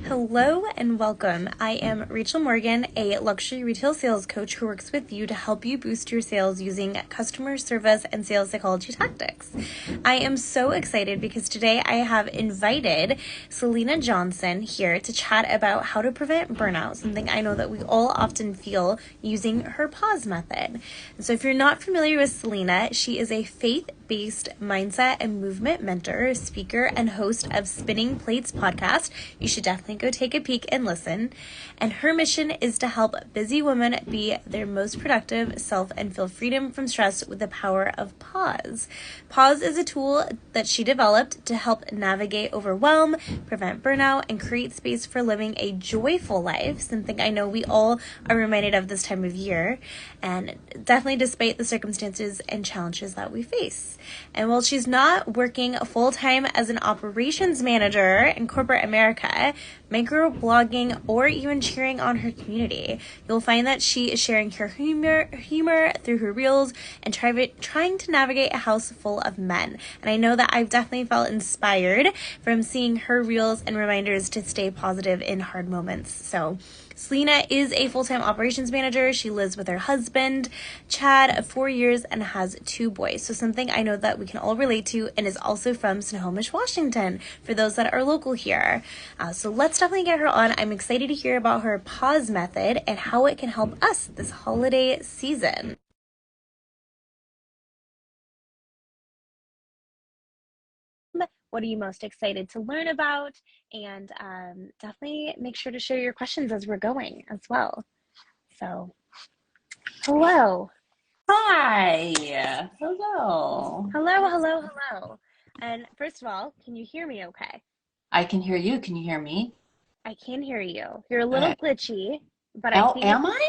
Hello and welcome. I am Rachel Morgan, a luxury retail sales coach who works with you to help you boost your sales using customer service and sales psychology tactics. I am so excited because today I have invited Salina Johnson here to chat about how to prevent burnout, something I know that we all often feel using her pause method. So if you're not familiar with Salina, she is a faith-based mindset and movement mentor, speaker, and host of Spinning Plates podcast. You should definitely go take a peek and listen. And her mission is to help busy women be their most productive self and feel freedom from stress with the power of pause. Pause is a tool that she developed to help navigate overwhelm, prevent burnout, and create space for living a joyful life, something I know we all are reminded of this time of year, and definitely despite the circumstances and challenges that we face. And while she's not working full-time as an operations manager in corporate America, microblogging, or even cheering on her community, you'll find that she is sharing her humor through her reels and trying to navigate a house full of men. And I know that I've definitely felt inspired from seeing her reels and reminders to stay positive in hard moments. So Salina is a full-time operations manager. She lives with her husband, Chad, of 4 years, and has 2 boys. So something I know that we can all relate to, and is also from Snohomish, Washington, for those that are local here. So let's definitely get her on. I'm excited to hear about her pause method and how it can help us this holiday season. What are you most excited to learn about? And definitely make sure to share your questions as we're going as well. So, hello. Hi. Hello. Hello. And first of all, can you hear me okay? I can hear you. Can you hear me? I can hear you. You're a little Okay. glitchy, but Oh, am I?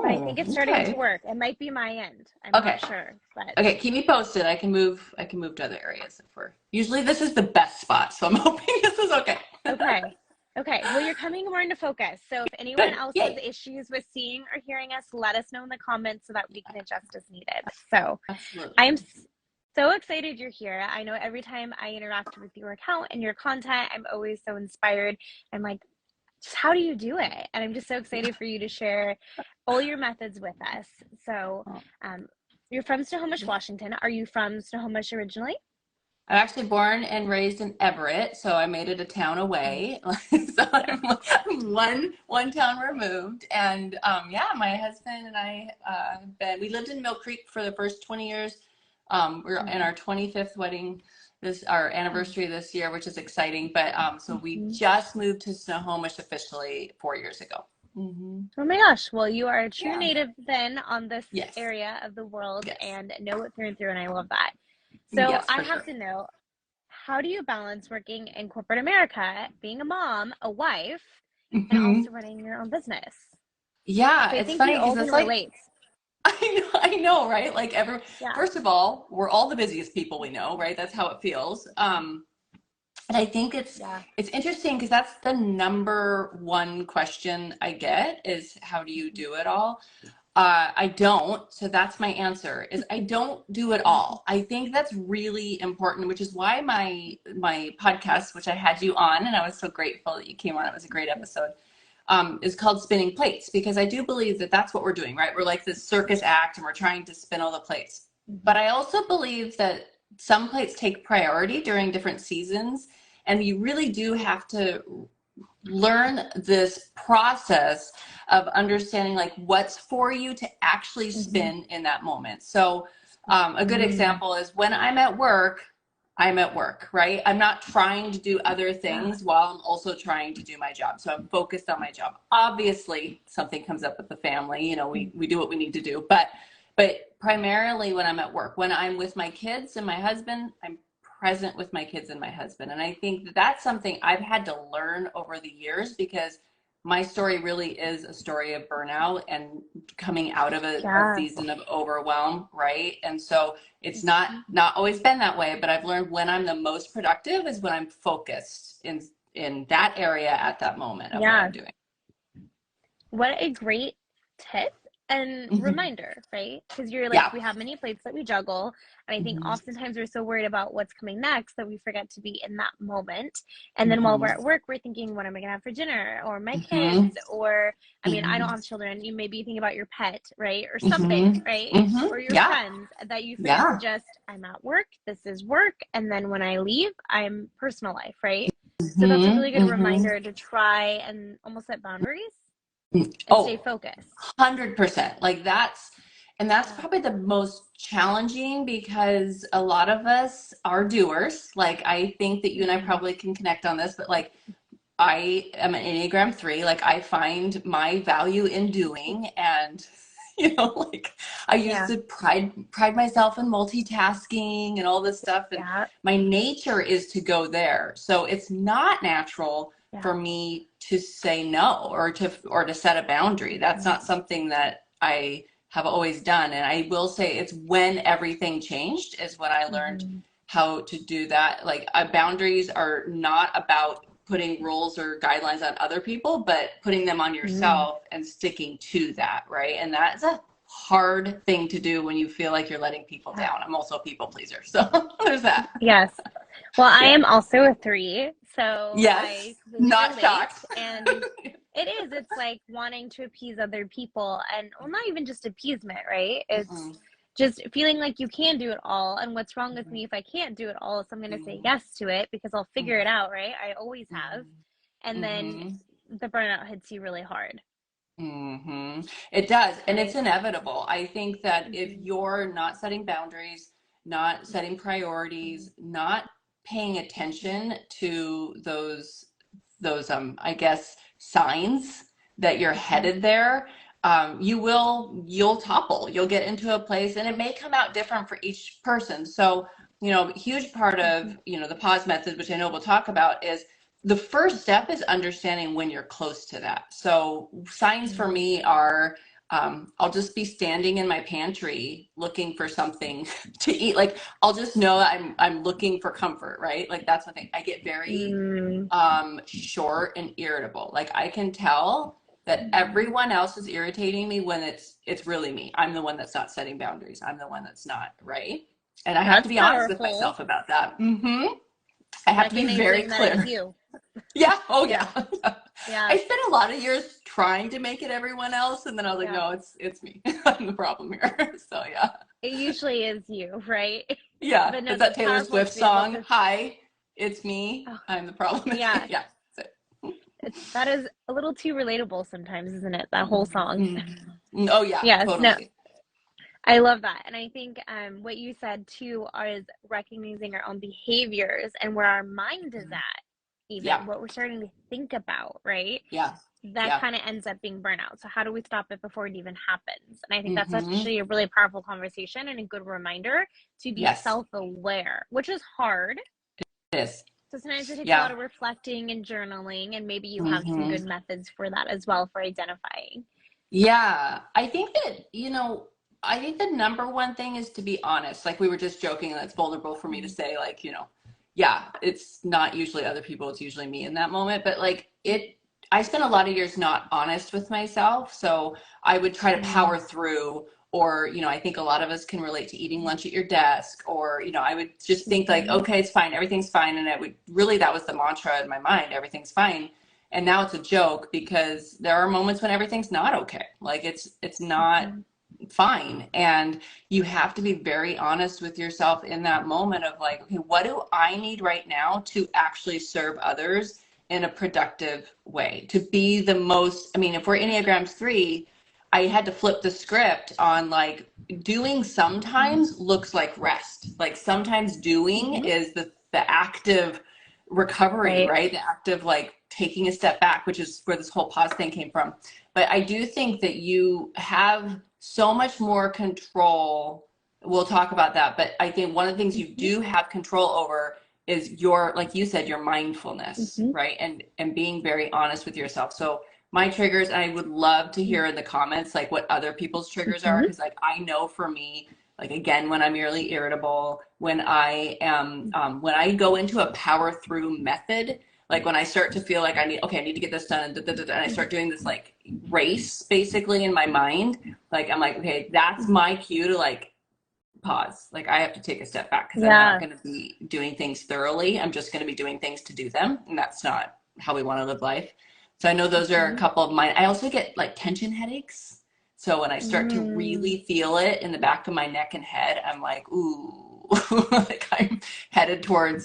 I Oh, think it's starting to okay. work. It might be my end. I'm not Okay. sure, but Okay, keep me posted. I can move to other areas if we're usually this is the best spot, so I'm hoping this is okay. okay. Okay. Well, you're coming more into focus. So if anyone Good. else has Yay. issues with seeing or hearing us, let us know in the comments so that we can adjust as needed. So I'm Absolutely. so excited you're here. I know every time I interact with your account and your content, I'm always so inspired. I'm like, just how do you do it? And I'm just so excited for you to share all your methods with us. So, Well, um, you're from Snohomish, Washington. Are you from Snohomish originally? I'm actually born and raised in Everett, so I made it a town Nice. away. So Yeah. I'm one town removed, and yeah, my husband and I we lived in Mill Creek for the first 20 years. We're in Mm, our 25th wedding, this our mm, anniversary this year, which is exciting. But so we mhm. just moved to Snohomish officially 4 years ago. Hmm. Oh my gosh. Well, you are a true Yeah. native then on this Yes. area of the world Yes. and know it through and through, and I love that. So Yes, I for have sure. to know, how do you balance working in corporate America, being a mom, a wife, and Hmm. also running your own business? Yeah, So I it's think we funny because all can it's like relate. I know, right? Yeah. First of all, we're all the busiest people we know, right? That's how it feels. And I think it's Yeah. it's interesting because that's the number one question I get is how do you do it all? I don't, so that's my answer is I don't do it Mhm. all. I think that's really important, which is why my podcast, which I had you on, and I was so grateful that you came on. It was a great episode is called Spinning Plates because I do believe that that's what we're doing, right? We're like this circus act and we're trying to spin all the plates. But Mhm. I also believe that some plates take priority during different seasons, and you really do have to learn this process of understanding like what's for you to actually Mhm. spin in that moment. So a good Mm. example is when I'm at work, right? I'm not trying to do other Yeah. things while I'm also trying to do my job. So I'm focused on my job. Obviously, something comes up with the family, we do what we need to do. But primarily when I'm at work, when I'm with my kids and my husband, I'm present with my kids and my husband. And I think that that's something I've had to learn over the years because my story really is a story of burnout and coming out of a Yeah. season of overwhelm, right? And so it's not Mhm. not always been that way, but I've learned when I'm the most productive is when I'm focused in that area at that moment of what I'm Yeah. doing. What a great tip. and reminder, right? Because you're like, Yeah. we have many plates that we juggle. And I think Mhm. oftentimes we're so worried about what's coming next that we forget to be in that moment. And then while we're Mhm. at work, we're thinking, what am I going to have for dinner? Or my kids? Mhm. Or, I mean, I don't Mhm. have children. You may be thinking about your pet, right? Or something, Mhm. right? Or Mhm. your Yeah. friends that you forget to Yeah. just, I'm at work, this is work. And then when I leave, I'm personal life, right? So that's a Mhm. really good Mhm. reminder to try and almost set boundaries and stay Oh, focused. 100%. Like that's Yeah. probably the most challenging because a lot of us are doers. Like I think that you and I Mhm. probably can connect on this, but like I am an Enneagram 3. Like I find my value in doing and like I used Yeah. to pride myself in multitasking and all this stuff and Yeah. my nature is to go there. So it's not natural Yeah. for me to say no or to set a boundary. That's Mhm. not something that I have always done. And I will say it's when everything changed is when I learned Mhm. how to do that. Like boundaries are not about putting rules or guidelines on other people, but putting them on Mhm. yourself and sticking to that, right? And that's a hard thing to do when you feel like you're letting people Yeah. down. I'm also a people pleaser. So there's that. Yes. Well, I Yeah. am also a 3, so I Yes. completely Not relate. shocked. And it is, it's like wanting to appease other people and, well, not even just appeasement, right? It's Mm-mm. just feeling like you can do it all. And what's wrong with Mm-hmm. me if I can't do it all? So I'm going to say Mm-hmm. yes to it because I'll figure it out, right? I always have. And then Mm-hmm. the burnout hits you really hard, Mm-hmm. It does, and it's right? inevitable. I think that if Mhm. you're not setting boundaries, not setting priorities, not paying attention to those I guess signs that you're Mhm. headed there, you'll topple. You'll get into a place, and it may come out different for each person. So, a huge part of Mhm. the pause method, which I know we'll talk about, is the first step is understanding when you're close to that. So signs for Mhm. me are I'll just be standing in my pantry looking for something to eat. Like I'll just know I'm looking for comfort, right? Like that's the thing. I get very Mm. short and irritable. Like I can tell that Mhm. everyone else is irritating me when it's really me. I'm the one that's not setting boundaries. I'm the one that's not, right? And I have to That's be honest with powerful. myself about that. I have to be very Recognizing that it's clear. you. Yeah. Oh, Yeah. yeah. Yeah. I spent a lot of years trying to make it everyone else, and then I was like, Yeah. no, it's me. I'm the problem here. So yeah, It usually is you, right? yeah. But no, It's that that's Taylor powerful Swift to be able song. to. Hi, it's me. Oh, I'm the problem. yes. Yeah. That's it. That is a little too relatable sometimes, isn't it? That whole song. Oh yeah, Yes. No, totally. I love that. And I think what you said too is recognizing our own behaviors and where our mind is at, Yeah, even what we're starting to think about, right? yeah, That yeah. kind of ends up being burnout. So how do we stop it before it even happens? And I think that's Mm-hmm. actually a really powerful conversation and a good reminder to be Yes, self-aware, which is hard. it is. So sometimes it takes a lot Yeah. of reflecting and journaling, and maybe you have some Mm-hmm. good methods for that as well for identifying. Yeah, I think the number one thing is to be honest. Like we were just joking, and it's vulnerable for me to say, like, yeah, it's not usually other people, it's usually me in that moment. But like I spent a lot of years not honest with myself. So I would try to Mm-hmm. power through, or, I think a lot of us can relate to eating lunch at your desk, or, I would just think like, Mm-hmm. okay, it's fine, everything's fine. And it would really, that was the mantra in my mind, everything's fine. And now it's a joke because there are moments when everything's not okay. Like it's not Mm-hmm. fine, and you have to be very honest with yourself in that moment of like, okay, what do I need right now to actually serve others in a productive way, to be the most, I mean, if we're Enneagrams 3, I had to flip the script on like doing sometimes looks like rest. Like sometimes doing Mm-hmm. is the active recovery, Right. right? The active like taking a step back, which is where this whole pause thing came from. But I do think that you have so much more control. We'll talk about that. But I think one of the things you Mm-hmm. do have control over is your, like you said, your mindfulness, Mm-hmm. right? And being very honest with yourself. So my triggers, I would love to hear in the comments like what other people's triggers are, Mm-hmm. because like I know for me, like again, when I'm really irritable, when I am when I go into a power through method, like when I start to feel like I need to get this done, and I start doing this like race basically in my mind. Like, I'm like, okay, that's my cue to like pause. Like, I have to take a step back because I'm not Yeah. going to be doing things thoroughly. I'm just going to be doing things to do them. And that's not how we want to live life. So I know those are a Mhm. couple of mine. I also get like tension headaches. So when I start to Mm. really feel it in the back of my neck and head, I'm like, ooh, like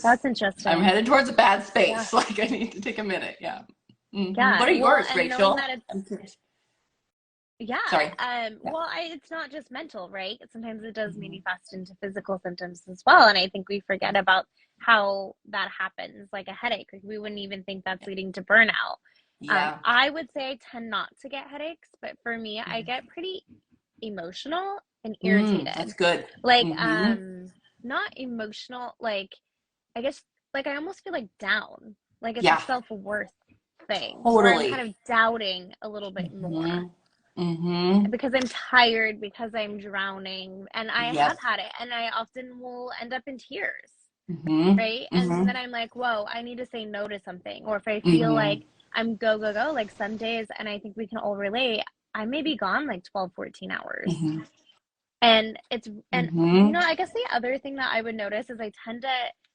That's I'm interesting. headed towards a bad Yeah. space. Like, I need to take a minute. Yeah. What Yeah. are Well, yours, and knowing Rachel? that it's, I'm curious. yeah. Sorry. Yeah. Well, it's not just mental, right? Sometimes it does Mhm. manifest into physical symptoms as well. And I think we forget about how that happens, like a headache. Like we wouldn't even think that's leading to burnout. Yeah. I would say I tend not to get headaches, but for me, I Mhm. get pretty emotional and That's irritated. good. Like, Hmm. not emotional, like, I guess, like, I almost feel like down. Like it's a Yeah, self-worth thing where I'm kind totally. of doubting a little bit more Hmm. Hmm. because I'm tired, because I'm drowning, and I have Yep. had it, and I often will end up in tears, Hmm. right? And Hmm. then I'm like, whoa, I need to say no to something. Or if I feel like Hmm. I'm go, go, go, like some days, and I think we can all relate, I may be gone like 12, 14 hours. Hmm. And it's, and Hmm. I guess the other thing that I would notice is I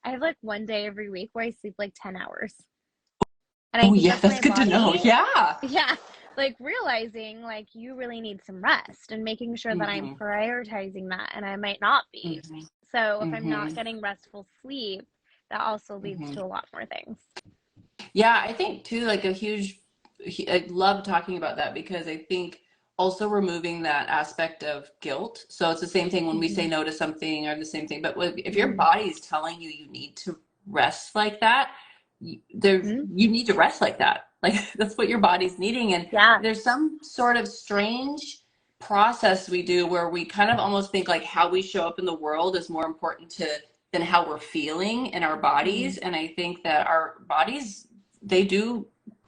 have like one day every week where I sleep like 10 hours. And I Oh, think yeah, that's that's my good to know. body, Yeah. yeah, like realizing like you really need some rest and making sure that I'm Hmm. prioritizing that, and I might not be. Hmm. So if I'm not Hmm. getting restful sleep, that also leads Hmm. to a lot more things. Yeah, I think too, like a huge, I love talking about that because I think also removing that aspect of guilt. So it's the same thing when we say Mm-hmm. no to something or the same thing, but if your Mm-hmm. body is telling you you need to rest like that, you need to rest like that. Like, that's what your body's needing. And Yeah. there's some sort of strange process we do where we kind of almost think like how we show up in the world is more important to than how we're feeling in our Mm-hmm. bodies. And I think that our bodies, they do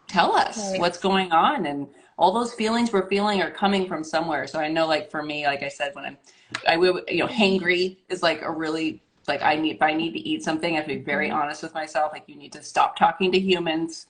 tell us Right. what's going on, and all those feelings we're feeling are coming from somewhere. So I know, like, for me, like I said, when I will, Mm-hmm. hangry is like a really, like, if I need to eat something, I have to be very Mm-hmm. honest with myself. Like, you need to stop talking to humans.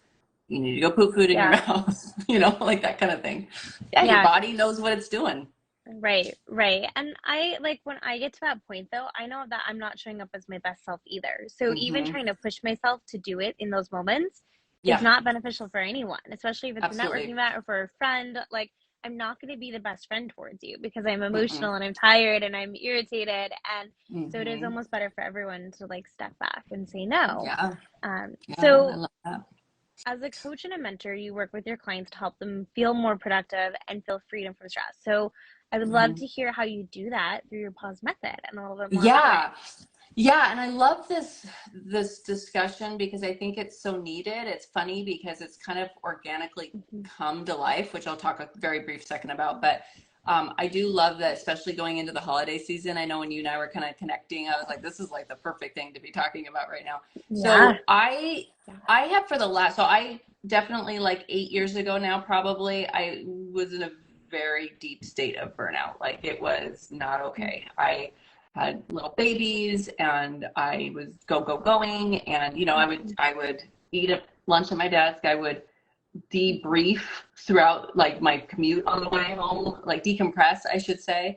You need to go put food in your Yeah. mouth, like that kind of thing. Yeah, your Yeah. body knows what it's doing. Right, right. And I like when I get to that point though, I know that I'm not showing up as my best self either. So even Hmm. trying to push myself to do it in those moments is Yeah, not beneficial for anyone, especially if it's a networking absolutely. event or for a friend. Like I'm not going to be the best friend towards you because I'm Mm-mm. emotional and I'm tired and I'm irritated. And so it is Hmm. almost better for everyone to like step back and say no. Yeah, yeah, I So love that. as a coach and a mentor, you work with your clients to help them feel more productive and feel freedom from stress. So I would love Hmm. to hear how you do that through your pause method and a little bit more about it. Yeah. Yeah, and I love this discussion because I think it's so needed. It's funny because it's kind of organically Mm-hmm. come to life, which I'll talk a very brief second about. But I do love that, especially going into the holiday season. I know when you and I were kind of connecting, I was like, this is like the perfect thing to be talking about right now. Yeah. So I have for the last, so I definitely, like, 8 years ago now, probably, I was in a very deep state of burnout. Like, it was not okay. I had little babies, and I was going, and Mm-hmm. I would eat at lunch at my desk. I would debrief throughout, like, my commute on the way home, like decompress, I should say,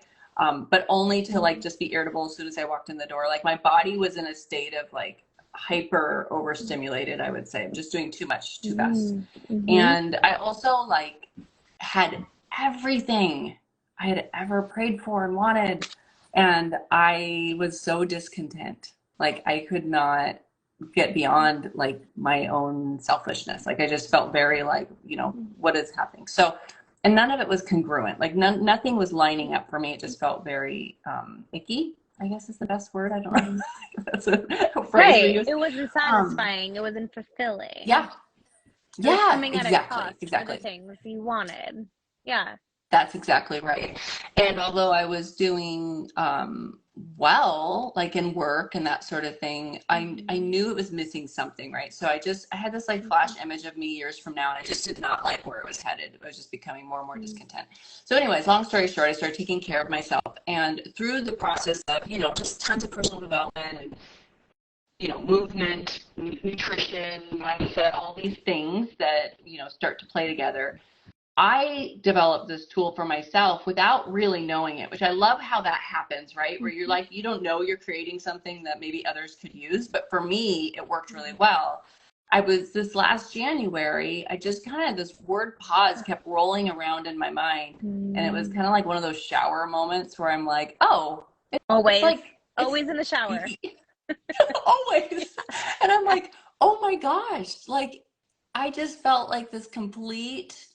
but only to like just be irritable as soon as I walked in the door. Like, my body was in a state of like hyper overstimulated, I would say, just doing too much too fast. Mm-hmm. And I also, like, had everything I had ever prayed for and wanted. And I was so discontent. Like, I could not get beyond like my own selfishness. Like, I just felt very like, what is happening? So, and none of it was congruent. Like, nothing was lining up for me. It just felt very icky, I guess is the best word. I don't know Mm-hmm. if that's a phrase we Right. use. It wasn't Um, satisfying. It wasn't fulfilling. yeah, It was yeah, coming at a exactly, cost for the exactly. things you wanted. Yeah. That's exactly right. And although I was doing well, like in work and that sort of thing, I Mm-hmm. knew it was missing something, right? So I had this like flash image of me years from now, and I just did not like where it was headed. I was just becoming more and more Mm-hmm. discontent. So, anyways, long story short, I started taking care of myself, and through the process of just tons of personal development and movement, nutrition, mindset, all these things that start to play together. I developed this tool for myself without really knowing it, which I love how that happens, right? Where you're like, you don't know you're creating something that maybe others could use. But for me, it worked really well. I was this last January, I just kind of, this word pause kept rolling around in my mind. And it was kind of like one of those shower moments where I'm like, oh, it's Always, like, it's always in the shower. always. And I'm like, oh my gosh, like I just felt like this complete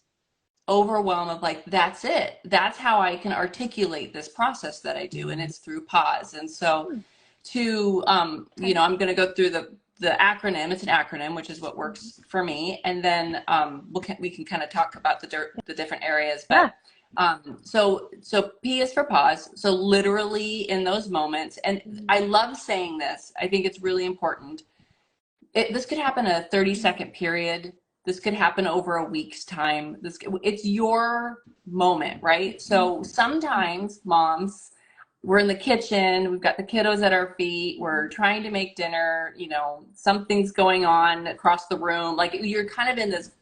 overwhelm of like, that's it. That's how I can articulate this process that I do. And it's through pause. And so to, you know, I'm going to go through the acronym. It's an acronym, which is what works for me. And then we can kind of talk about the different areas. But so P is for pause. So literally in those moments, and I love saying this, I think it's really important. This could happen a 30-second period. This could happen over a week's time. It's your moment, right? So sometimes moms, we're in the kitchen, we've got the kiddos at our feet, we're trying to make dinner, you know, something's going on across the room. Like you're kind of in this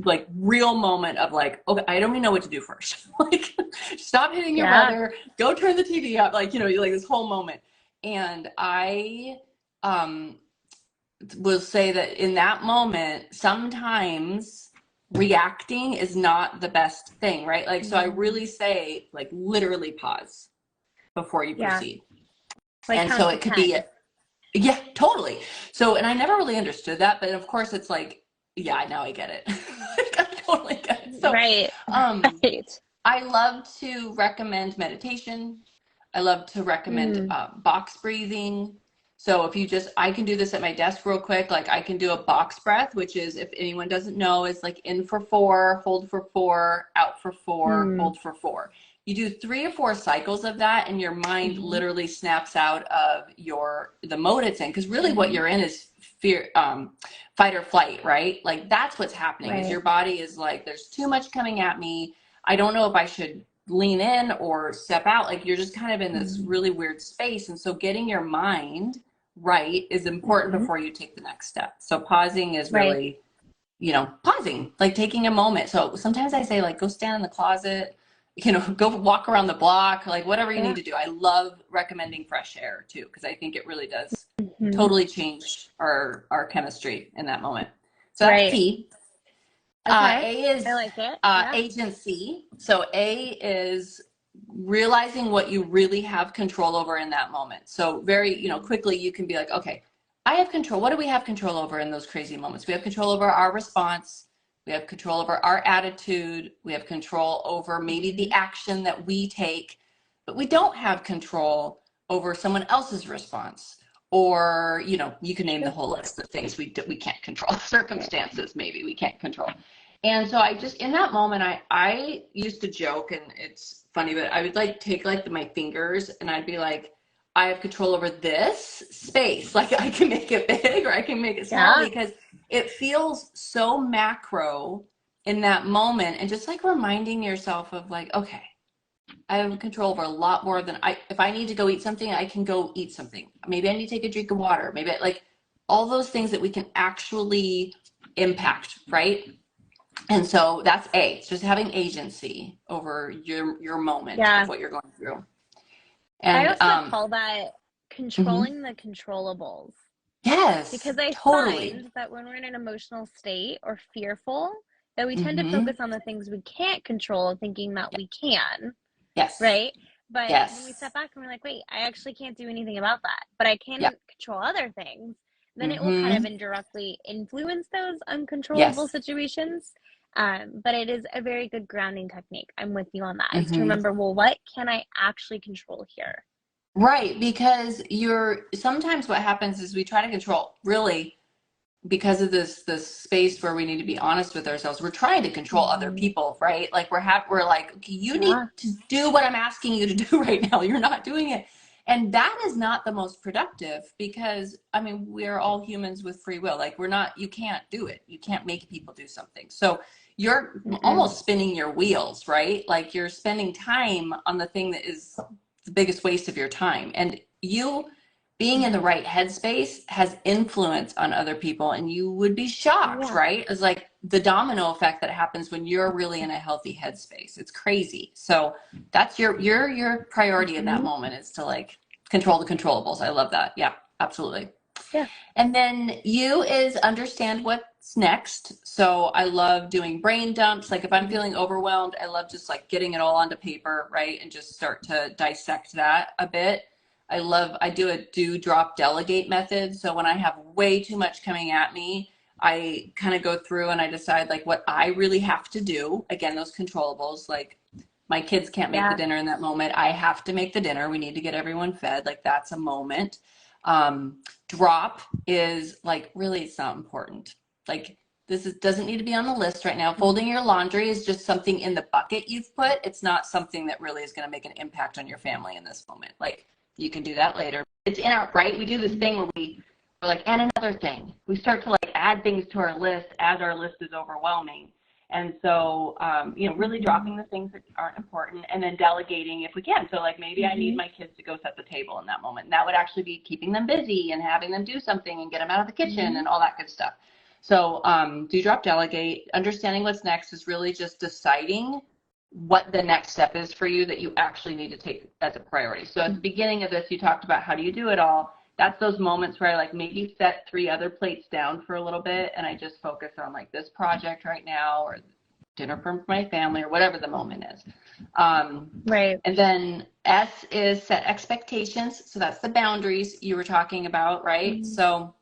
like real moment of like, okay, I don't even know what to do first. Like stop hitting your brother, go turn the TV up. Like, you know, like this whole moment. And I, will say that in that moment, sometimes reacting is not the best thing, right? Like, so I really say, like, literally pause before you proceed. Like and so it could 10. Yeah, totally. So, and I never really understood that, but of course it's like, yeah, now I get it. I totally get it. So, right. I love to recommend meditation. I love to recommend box breathing. So if you just, I can do this at my desk real quick. Like I can do a box breath, which is, if anyone doesn't know, is like in for 4, hold for 4, out for 4, hold for 4. You do 3 or 4 cycles of that and your mind literally snaps out of the mode it's in. Because really what you're in is fear, fight or flight, right? Like that's what's happening is your body is like, there's too much coming at me. I don't know if I should lean in or step out. Like you're just kind of in this really weird space. And so getting your mind right is important before you take the next step. So pausing is really, you know, pausing, like taking a moment. So sometimes I say like, go stand in the closet, you know, go walk around the block, like whatever you need to do. I love recommending fresh air too, because I think it really does totally change our chemistry in that moment. So that's P. A is, I like it. agency. So A is realizing what you really have control over in that moment. So very, you know, quickly you can be like, okay, I have control. What do we have control over in those crazy moments? We have control over our response. We have control over our attitude. We have control over maybe the action that we take, but we don't have control over someone else's response. Or, you know, you can name the whole list of things we can't control. Circumstances maybe we can't control. And so I just, in that moment, I used to joke, and it's funny, but I would like take like my fingers and I'd be like, I have control over this space. Like I can make it big or I can make it small because it feels so macro in that moment. And just like reminding yourself of like, okay, I have control over a lot more than if I need to go eat something, I can go eat something. Maybe I need to take a drink of water. Maybe like all those things that we can actually impact, right? And so that's A. It's just having agency over your moment of what you're going through. And I also call that controlling the controllables. Yes. Because I find that when we're in an emotional state or fearful, that we tend to focus on the things we can't control, thinking that we can. Yes. Right? But when we step back and we're like, wait, I actually can't do anything about that, but I can control other things, then it will kind of indirectly influence those uncontrollable situations. But it is a very good grounding technique. I'm with you on that. Is to remember, well, what can I actually control here? Right, because sometimes what happens is we try to control, really, because of this space where we need to be honest with ourselves. We're trying to control other people, right? Like we're like, okay, you need to do what I'm asking you to do right now. You're not doing it. And that is not the most productive because, I mean, we're all humans with free will. Like you can't do it. You can't make people do something. So you're almost spinning your wheels, right? Like you're spending time on the thing that is the biggest waste of your time. And you being in the right headspace has influence on other people, and you would be shocked, right? It's like the domino effect that happens when you're really in a healthy headspace. It's crazy. So that's your priority in that moment, is to like control the controllables. I love that. Yeah, absolutely. Yeah. And then you is understand what's next. So I love doing brain dumps. Like if I'm feeling overwhelmed, I love just like getting it all onto paper, right? And just start to dissect that a bit. I do a do, drop, delegate method. So when I have way too much coming at me, I kind of go through and I decide like what I really have to do. Again, those controllables, like my kids can't make the dinner in that moment. I have to make the dinner. We need to get everyone fed. Like that's a moment. Drop is like, really, it's not important. Like doesn't need to be on the list right now. Folding your laundry is just something in the bucket you've put. It's not something that really is going to make an impact on your family in this moment. Like you can do that later. It's in our, right? We do this thing where we're like, and another thing. We start to like add things to our list as our list is overwhelming. And so, really dropping the things that aren't important, and then delegating if we can. So like maybe I need my kids to go set the table in that moment. And that would actually be keeping them busy and having them do something and get them out of the kitchen and all that good stuff. So do, drop, delegate. Understanding what's next is really just deciding what the next step is for you that you actually need to take as a priority. So at the beginning of this, you talked about how do you do it all. That's those moments where I like maybe set 3 other plates down for a little bit and I just focus on like this project right now or dinner for my family or whatever the moment is. Right. And then S is set expectations. So that's the boundaries you were talking about, right? So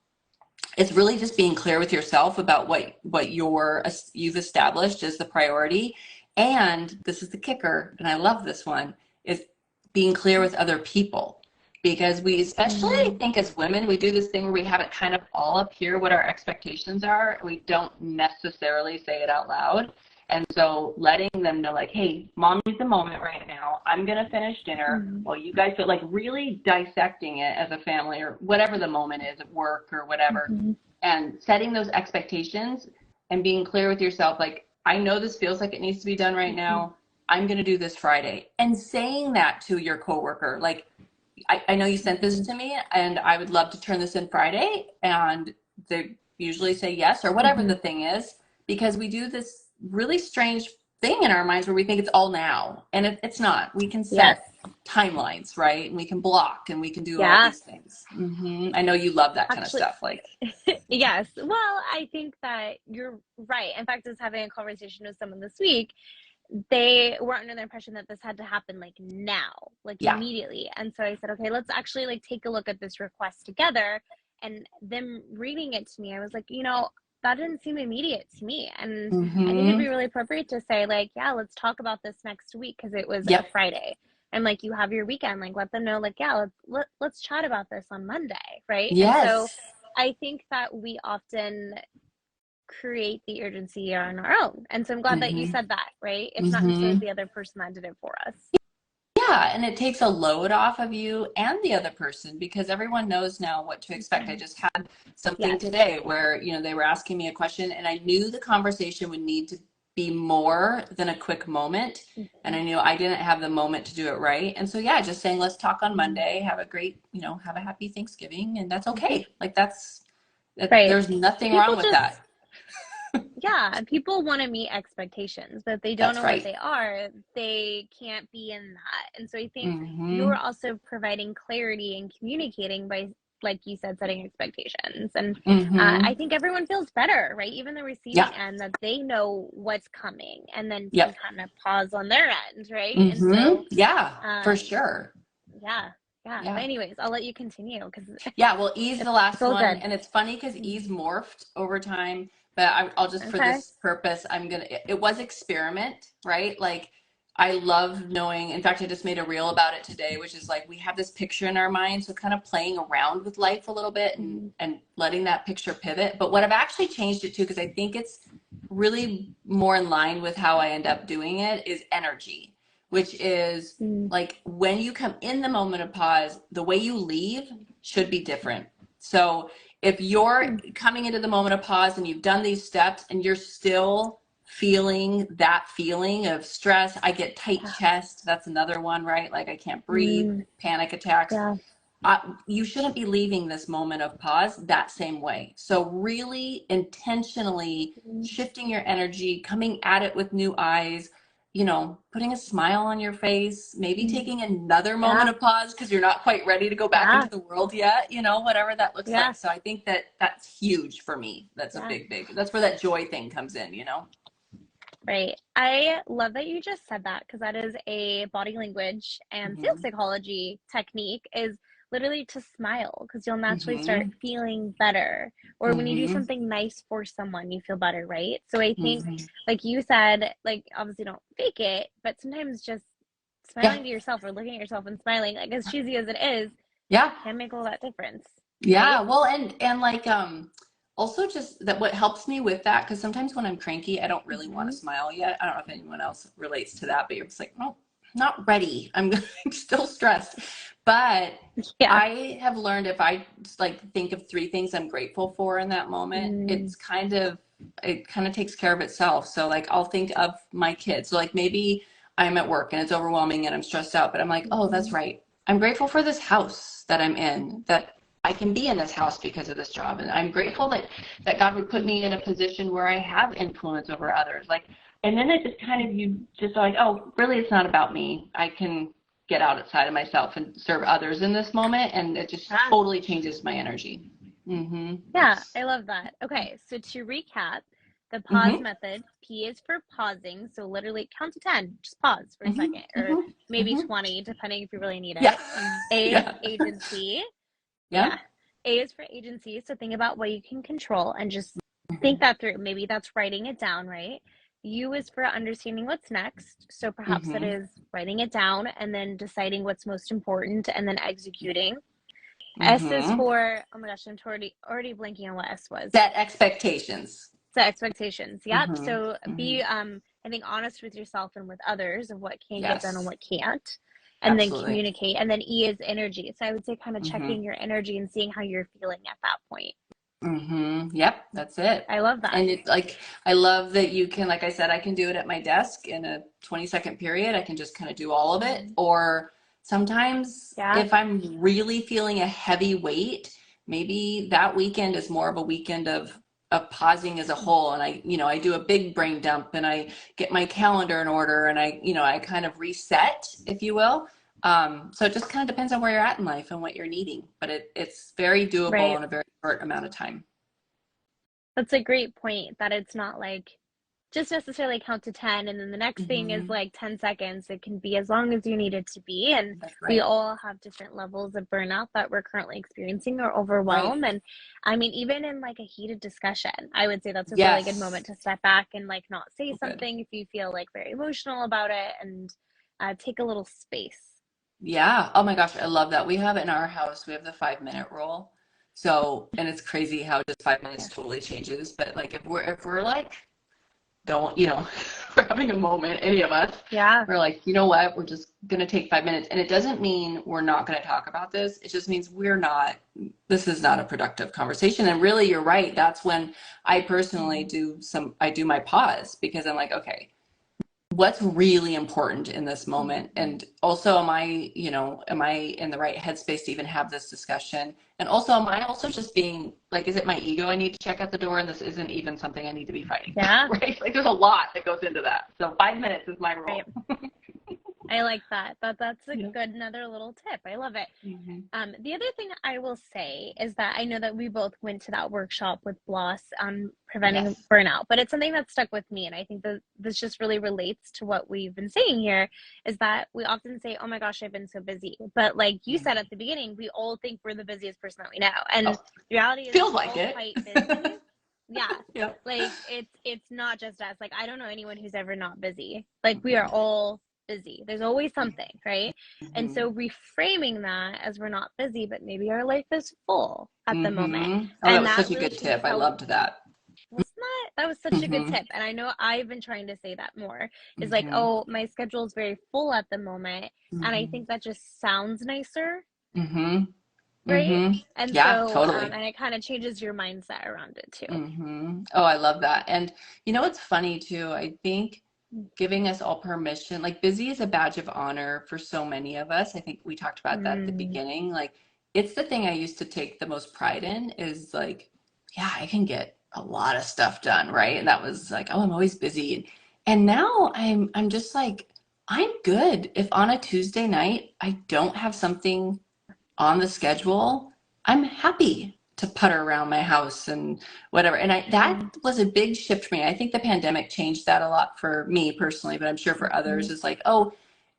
it's really just being clear with yourself about what you've established as the priority. And this is the kicker, and I love this one, is being clear with other people. Because we, especially I think as women, we do this thing where we have it kind of all up here, what our expectations are. We don't necessarily say it out loud. And so letting them know like, hey, mom needs a moment right now. I'm going to finish dinner while you guys feel like really dissecting it as a family or whatever the moment is at work or whatever. And setting those expectations and being clear with yourself. Like, I know this feels like it needs to be done right now. I'm going to do this Friday. And saying that to your coworker, like, I know you sent this to me and I would love to turn this in Friday, and they usually say yes or whatever the thing is, because we do this really strange thing in our minds where we think it's all now, and it's not. We can set timelines, right? And we can block and we can do all these things. I know you love that kind of stuff. Like, yes. Well, I think that you're right. In fact, I was having a conversation with someone this week. They were under the impression that this had to happen like now, like immediately. And so I said, okay, let's actually like take a look at this request together. And them reading it to me, I was like, that didn't seem immediate to me. And I think it'd be really appropriate to say like, yeah, let's talk about this next week, because it was a Friday. And like, you have your weekend, like let them know like, yeah, let's chat about this on Monday, right? yes. And so I think that we often create the urgency on our own. And so I'm glad that you said that, right? It's not necessarily the other person that did it for us. Yeah, and it takes a load off of you and the other person, because everyone knows now what to expect. I just had something today where, they were asking me a question and I knew the conversation would need to be more than a quick moment. And I knew I didn't have the moment to do it right. And so, just saying, let's talk on Monday, have a great, have a happy Thanksgiving. And that's okay. Like there's nothing wrong with that. Yeah, people want to meet expectations, but if they don't know what they are, they can't be in that. And so I think you're also providing clarity and communicating by, like you said, setting expectations. And I think everyone feels better, right? Even the receiving end, that they know what's coming and then can kind of pause on their end, right? And so, for sure. Yeah. But anyways, I'll let you continue. Well, E's the last one. Good. And it's funny because E's morphed over time. But I'll just, for this purpose, it was experiment, right? Like, I love knowing, in fact, I just made a reel about it today, which is like, we have this picture in our mind. So kind of playing around with life a little bit and letting that picture pivot. But what I've actually changed it to, because I think it's really more in line with how I end up doing it, is energy, which is like, when you come in the moment of pause, the way you leave should be different. So if you're coming into the moment of pause and you've done these steps and you're still feeling that feeling of stress, I get tight chest. That's another one, right? Like I can't breathe, panic attacks. you shouldn't be leaving this moment of pause that same way. So really intentionally shifting your energy, coming at it with new eyes, you know, putting a smile on your face, maybe taking another moment of pause because you're not quite ready to go back into the world yet, you know, whatever that looks like. So I think that that's huge for me. That's a big, that's where that joy thing comes in, you know? Right. I love that you just said that because that is a body language and sales psychology technique is literally to smile because you'll naturally start feeling better. Or when you do something nice for someone, you feel better, right? So I think, like you said, like obviously don't fake it, but sometimes just smiling to yourself or looking at yourself and smiling, like as cheesy as it is, can make all that difference. Yeah, Right? well, and like also just that what helps me with that, because sometimes when I'm cranky, I don't really want to smile yet. I don't know if anyone else relates to that, but you're just like, no, not ready. I'm still stressed. But I have learned if I just like think of three things I'm grateful for in that moment, it kind of takes care of itself. So like I'll think of my kids. So like maybe I'm at work and it's overwhelming and I'm stressed out, but I'm like, oh, that's right. I'm grateful for this house that I'm in, that I can be in this house because of this job. And I'm grateful that God would put me in a position where I have influence over others. Like, and then it just kind of, you just like, oh, really, it's not about me. I can get outside of myself and serve others in this moment. And it just totally changes my energy. Yeah, I love that. Okay, so to recap, the pause method, P is for pausing. So literally count to 10, just pause for a second, or maybe 20, depending if you really need it. A is agency. Yeah. A is for agency. So think about what you can control and just think that through. Maybe that's writing it down, right? U is for understanding what's next. So perhaps that is writing it down and then deciding what's most important and then executing. S is for, oh my gosh, I'm already blanking on what S was. Set expectations. Set expectations. Yep. So be, I think, honest with yourself and with others of what can get done and what can't. And then communicate. And then E is energy. So I would say kind of checking your energy and seeing how you're feeling at that point. Yep, that's it. I love that. And it's like, I love that you can, like I said, I can do it at my desk in a 20-second period. I can just kind of do all of it. Or sometimes if I'm really feeling a heavy weight, maybe that weekend is more of a weekend of pausing as a whole. And I do a big brain dump and I get my calendar in order and I kind of reset, if you will. So it just kind of depends on where you're at in life and what you're needing, but it's very doable in a very short amount of time. That's a great point, that it's not like just necessarily count to 10 and then the next thing is like 10 seconds. It can be as long as you need it to be. And we all have different levels of burnout that we're currently experiencing or overwhelm. And I mean, even in like a heated discussion, I would say that's a really good moment to step back and like not say something if you feel like very emotional about it, and take a little space. Yeah. Oh my gosh, I love that. We have it in our house. We have the 5-minute rule. So, and it's crazy how just 5 minutes totally changes. But like if we're like, don't, we're having a moment, any of us. We're like, you know what? We're just gonna take 5 minutes. And it doesn't mean we're not gonna talk about this. It just means this is not a productive conversation. And really, you're right. That's when I personally do my pause, because I'm like, okay, what's really important in this moment? And also, am I in the right headspace to even have this discussion? And also, am I also just being like, is it my ego I need to check at the door? And this isn't even something I need to be fighting. Right? Like there's a lot that goes into that. So 5 minutes is my rule. I like that. That's a good, another little tip. I love it. The other thing I will say is that I know that we both went to that workshop with Bloss on preventing burnout, but it's something that stuck with me. And I think that this just really relates to what we've been saying here, is that we often say, oh my gosh, I've been so busy. But like you said at the beginning, we all think we're the busiest person that we know. And the reality is feels like it. Quite busy. Like it's not just us. Like I don't know anyone who's ever not busy. Like we are all busy. There's always something, right? And so reframing that as we're not busy, but maybe our life is full at the moment. And that was such a good tip. I loved that. That was such a good tip. And I know I've been trying to say that more. Is like, oh, my schedule is very full at the moment. And I think that just sounds nicer. Right? And so, totally. And it kind of changes your mindset around it too. Oh, I love that. And it's funny too. I think giving us all permission, like busy is a badge of honor for so many of us. I think we talked about that at the beginning. Like it's the thing I used to take the most pride in is like, yeah, I can get a lot of stuff done, right? And that was like, oh, I'm always busy. And now I'm just like, I'm good. If on a Tuesday night I don't have something on the schedule, I'm happy to putter around my house and whatever. And that Mhm. was a big shift for me. I think the pandemic changed that a lot for me personally, but I'm sure for others, Mhm. is like, oh,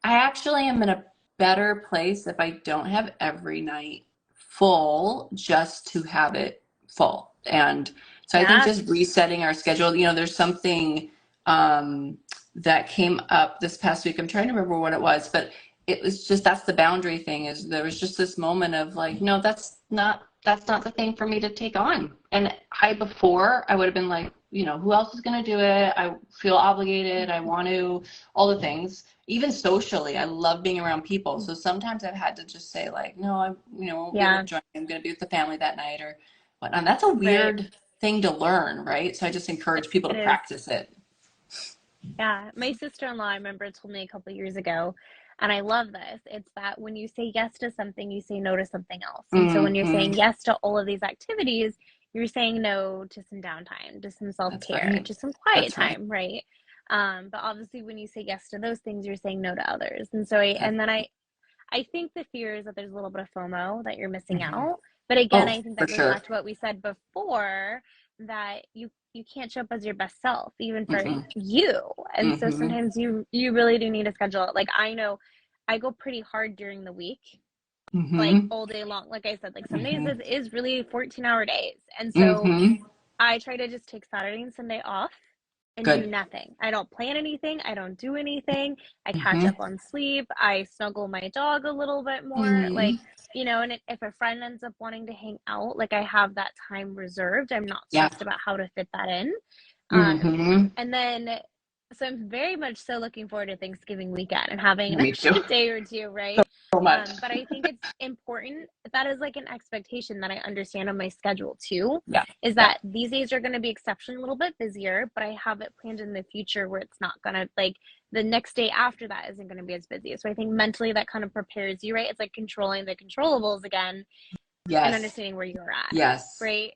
I actually am in a better place if I don't have every night full just to have it full. And so I think Yeah. just resetting our schedule, there's something um, that came up this past week. I'm trying to remember what it was, but it was just, that's the boundary thing, is there was just this moment of like, no, that's not the thing for me to take on. And before I would have been like, who else is going to do it? I feel obligated. I want to, all the things. Even socially, I love being around people. So sometimes I've had to just say like, no, I, won't be able to Yeah. join. I'm going to be with the family that night or whatnot. And that's a Right. weird thing to learn, right? So I just encourage people It to is. practice it. Yeah. My sister-in-law, I remember, told me a couple years ago, and I love this. It's that when you say yes to something, you say no to something else. And so when you're Hmm. saying yes to all of these activities, you're saying no to some downtime, to some That's self-care, right. to some quiet That's right. time, right? But obviously when you say yes to those things, you're saying no to others. And so That's, I think the fear is that there's a little bit of FOMO, that you're missing mhm. out. But again, Oh, I think for that goes sure. back to what we said before, that you can't show up as your best self, even for Mm-mm. you. And so Mm-hmm. sometimes you really do need to schedule it. Like I know I go pretty hard during the week, like Mm-hmm. all day long. Like I said, like some days Mm-hmm. is really 14-hour days. And so Mm-hmm. I try to just take Saturday and Sunday off and do Good. nothing. I don't plan anything. I don't do anything. I catch Mm-hmm. up on sleep. I snuggle my dog a little bit more. Mm-hmm. Like, and if a friend ends up wanting to hang out, like I have that time reserved. I'm not Yeah. stressed about how to fit that in. Mm-hmm. And then, so I'm very much so looking forward to Thanksgiving weekend and having an Me too. extra day or two, right? So much. But I think it's important. That is like an expectation that I understand on my schedule too, Yeah. is Yeah. that these days are going to be exceptionally a little bit busier, but I have it planned in the future where it's not going to, like, the next day after that isn't going to be as busy. So I think mentally that kind of prepares you, right? It's like controlling the controllables again and Yes. understanding where you're at, Yes. right?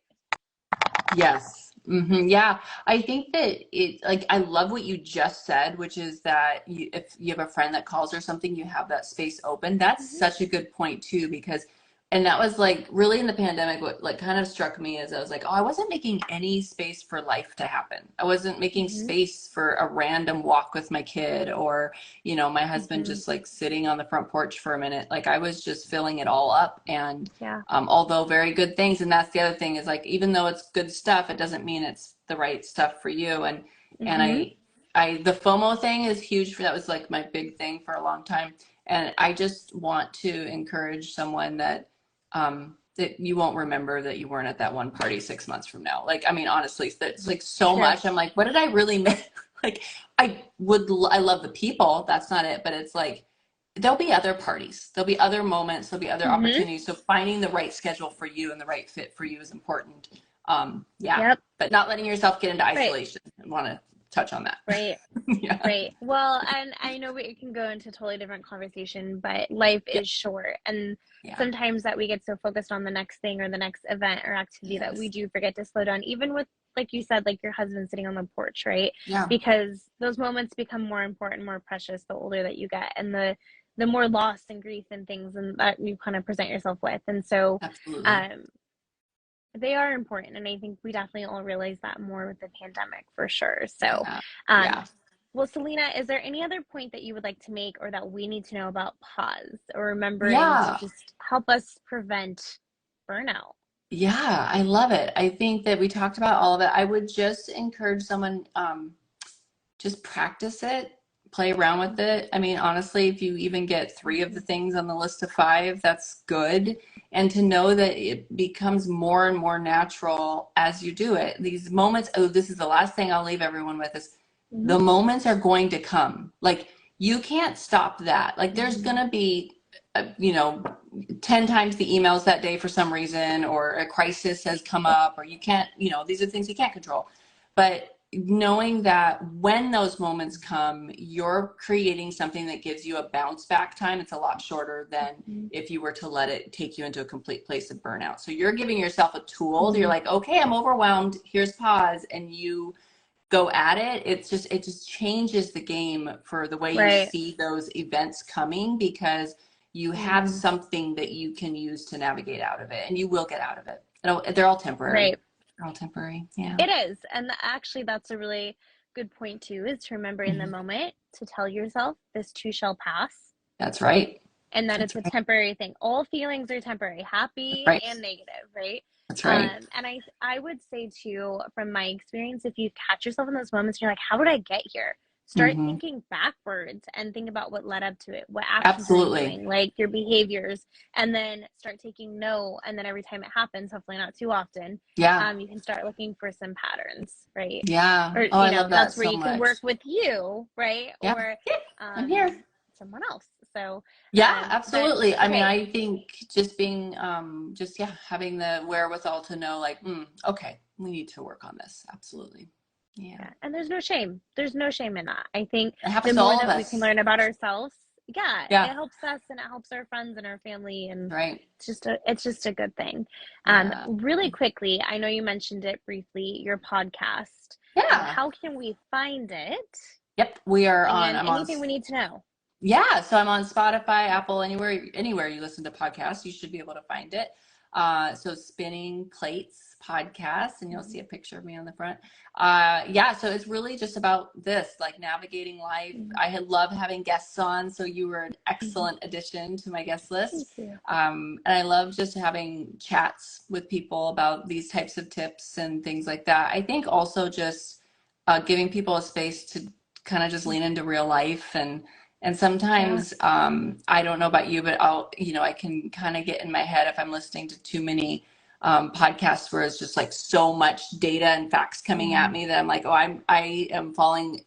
Yes. Yeah. I think that like, I love what you just said, which is that if you have a friend that calls or something, you have that space open. That's Mm-hmm. such a good point too, because, and that was like really in the pandemic, what like kind of struck me is I was like, oh, I wasn't making any space for life to happen. I wasn't making Mm-hmm. space for a random walk with my kid or, my husband Mm-hmm. just like sitting on the front porch for a minute. Like I was just filling it all up. And Yeah. although very good things. And that's the other thing is like, even though it's good stuff, it doesn't mean it's the right stuff for you. And Mm-hmm. the FOMO thing is huge. That was like my big thing for a long time. And I just want to encourage someone that you won't remember that you weren't at that one party 6 months from now. Like, I mean, honestly, that's like so True. much. I'm like, what did I really miss? Like, I love the people. That's not it. But it's like, there'll be other parties, there'll be other moments, there'll be other Mm-hmm. opportunities. So finding the right schedule for you and the right fit for you is important. Yeah, Yep. but not letting yourself get into Right. isolation. I want to touch on that. Right. Yeah. Right. Well, and I know we can go into a totally different conversation, but life Yeah. is short. And Yeah. sometimes that we get so focused on the next thing or the next event or activity that we Yes. do forget to slow down, even with, like you said, like your husband sitting on the porch, right? Yeah. Because those moments become more important, more precious the older that you get, and the more loss and grief and things and that you kind of present yourself with. And so Absolutely. um they are important, and I think we definitely all realize that more with the pandemic for sure. So Yeah. um Yeah. well, Salina, is there any other point that you would like to make or that we need to know about pause or remembering to Yeah. just help us prevent burnout? Yeah. I love it. I think that we talked about all of it. I would just encourage someone, just practice it, play around with it. I mean, honestly, if you even get three of the Mm-hmm. things on the list of five, that's good. And to know that it becomes more and more natural as you do it. These moments, oh, this is the last thing I'll leave everyone with is Mm-hmm. the moments are going to come. Like you can't stop that. Like there's going Mm-hmm. to be, 10 times the emails that day for some reason, or a crisis has come up, or you can't, these are things you can't control. But knowing that when those moments come, you're creating something that gives you a bounce back time. It's a lot shorter than if you were to let it take you into a complete place of burnout. So you're giving yourself a tool. You're like, okay, I'm overwhelmed. Here's pause. And you go at it. It just changes the game for the way you see those events coming, because you have something that you can use to navigate out of it, and you will get out of it. They're all temporary. They're all temporary. Yeah. It is. And actually, that's a really good point too, is to remember in the moment to tell yourself this too shall pass. That's right. And that it's a temporary thing. All feelings are temporary, happy and negative, right? That's right. And I would say too, from my experience, if you catch yourself in those moments, you're like, how did I get here? Start thinking backwards and think about what led up to it, what actions you're doing, like your behaviors, and then start taking note. And then every time it happens, hopefully not too often, you can start looking for some patterns, right? Yeah. Or, I love that that's where so you much. can work with you, right? Yeah. Or I'm here. someone else. So absolutely. I mean, I think just being having the wherewithal to know, like, okay, we need to work on this. Absolutely. Yeah. And there's no shame. There's no shame in that. I think it happens the more to all that of we us. can learn about ourselves, it helps us and it helps our friends and our family, and it's just a good thing. Really quickly, I know you mentioned it briefly, your podcast. How can we find it? Yep, we are on. Anything we need to know. Yeah, so I'm on Spotify, Apple, anywhere you listen to podcasts, you should be able to find it. So Spinning Plates podcast, and you'll see a picture of me on the front. So it's really just about this, like navigating life. I love having guests on, so you were an excellent addition to my guest list. Thank you. And I love just having chats with people about these types of tips and things like that. I think also just giving people a space to kind of just lean into real life, and sometimes, I don't know about you, but I can kind of get in my head if I'm listening to too many podcasts where it's just like so much data and facts coming at me that I'm like, I am falling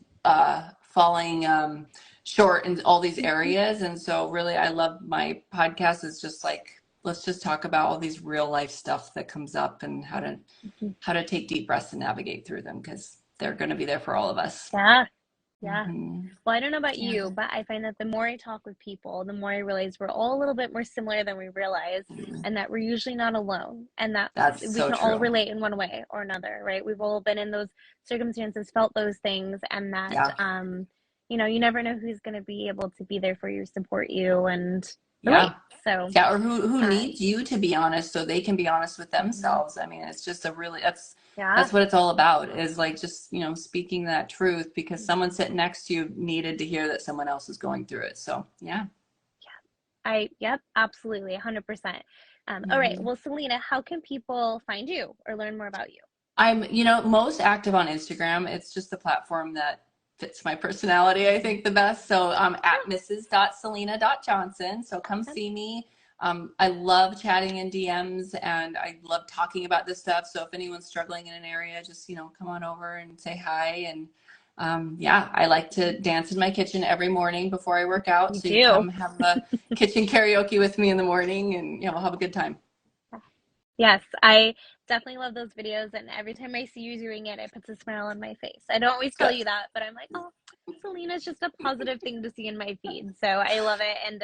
short in all these areas. And so really, I love my podcast. It's just like, let's just talk about all these real life stuff that comes up, and how to take deep breaths and navigate through them, because they're going to be there for all of us. Yeah. Well, I don't know about you, but I find that the more I talk with people, the more I realize we're all a little bit more similar than we realize, and that we're usually not alone, and that we can all relate in one way or another, right? We've all been in those circumstances, felt those things, and that, you never know who's going to be able to be there for you, support you, and relate. So or who needs you to be honest, so they can be honest with themselves. I mean, it's just that's what it's all about, is like just, speaking that truth, because someone sitting next to you needed to hear that someone else is going through it. So, absolutely. 100%. All right. Well, Salina, how can people find you or learn more about you? I'm, most active on Instagram. It's just the platform that fits my personality, I think, the best. So I'm at mrs.salina.johnson. So come see me. I love chatting in DMs, and I love talking about this stuff. So if anyone's struggling in an area, just, come on over and say hi. And I like to dance in my kitchen every morning before I work out. So you come have a kitchen karaoke with me in the morning, and we'll have a good time. Yes, I definitely love those videos, and every time I see you doing it, it puts a smile on my face. I don't always tell you that, but I'm like, oh, Salina's just a positive thing to see in my feed. So I love it, and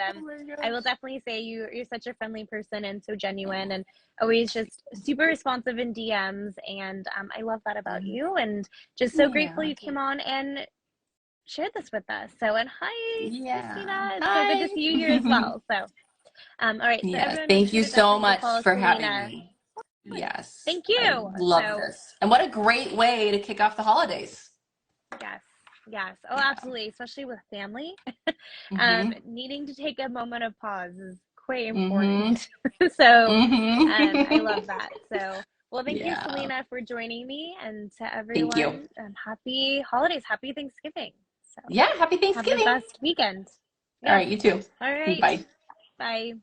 I will definitely say you're such a friendly person and so genuine, and always just super responsive in DMs, and I love that about you, and just so grateful you came on and shared this with us. So, and hi, Christina. It's so good to see you here as well. So. All right. So thank you so much for having me. Yes. Thank you. I love this. And what a great way to kick off the holidays. Yes. Oh, absolutely. Especially with family. Needing to take a moment of pause is quite important. So I love that. So, well, thank you, Salina, for joining me, and to everyone, thank you. Happy holidays. Happy Thanksgiving. So, happy Thanksgiving. Have the best weekend. All right. You too. All right. Bye. Bye.